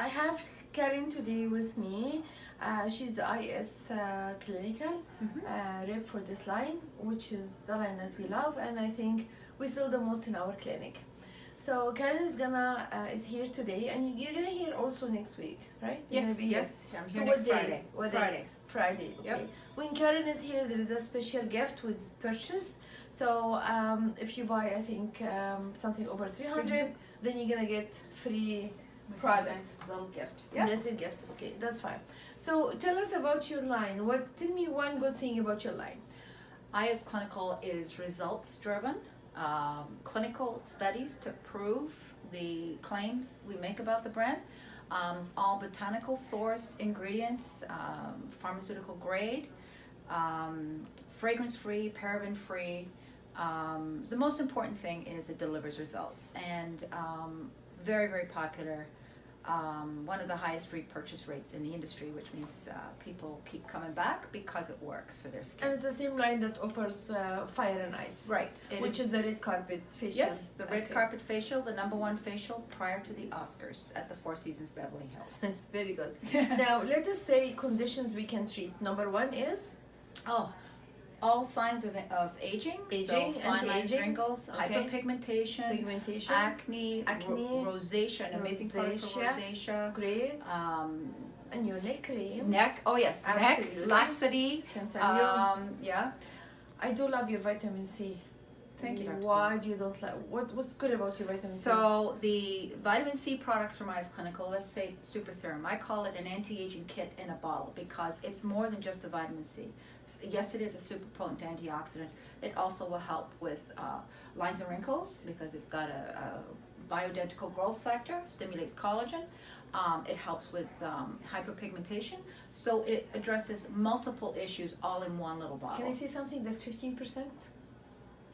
have Karen today with me. She's the IS clinical rep for this line, which is the line that we love, and I think we sell the most in our clinic. So Karen is here today, and you're gonna hear also next week, right? You're Yes, gonna be here? yes. I'm So here what next day? Friday. What Friday. day? Friday. Okay. Yep. When Karen is here, there is a special gift with purchase. So if you buy, I think something over 300, then you're gonna get free products. Nice little gift. Yes. Little gift. Okay, that's fine. So tell us about your line. Tell me one good thing about your line. IS Clinical is results driven. Clinical studies to prove the claims we make about the brand. It's all botanical sourced ingredients, pharmaceutical grade, fragrance free, paraben free. The most important thing is it delivers results, and very, very popular. One of the highest repurchase rates in the industry, which means people keep coming back because it works for their skin. And it's the same line that offers Fire and Ice. Right. Which is the red carpet facial. Yes, the red carpet facial, the #1 facial prior to the Oscars at the Four Seasons Beverly Hills. That's very good. Now, let us say conditions we can treat. Number one is? All signs of aging, so fine lines, wrinkles, okay. hyperpigmentation, acne, rosacea, an amazing product for rosacea. Great. And your neck cream. Neck, oh yes, absolutely. Neck, laxity. Can tell you. Yeah. I do love your vitamin C. Thank you, Dr. Why Boulos. do you don't like? What's good about your vitamin C? So the vitamin C products from IS Clinical, let's say Super Serum, I call it an anti-aging kit in a bottle because it's more than just a vitamin C. Yes, it is a super potent antioxidant. It also will help with lines and wrinkles because it's got a bioidentical growth factor, stimulates collagen. It helps with hyperpigmentation. So it addresses multiple issues all in one little bottle. Can I say something that's 15%?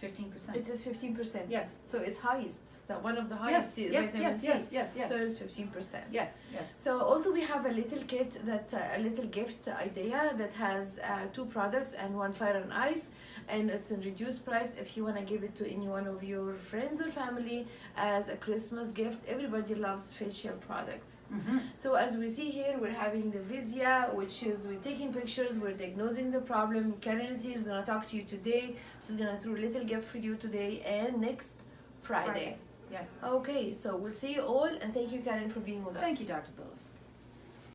15%. It is 15%. Yes. So it's highest. That one of the highest. Yes. So it's 15%. Yes. So also we have a little kit a little gift idea that has 2 products and 1 Fire and Ice, and it's a reduced price if you want to give it to any one of your friends or family as a Christmas gift. Everybody loves facial products. So as we see here, we're having the VISIA, which is we're taking pictures, we're diagnosing the problem. Karen is here, is going to talk to you today. She's going to throw a little gift for you today and next Friday. Yes. Okay, so we'll see you all, and thank you, Karen, for being with us. Thank you, Dr. Boulos.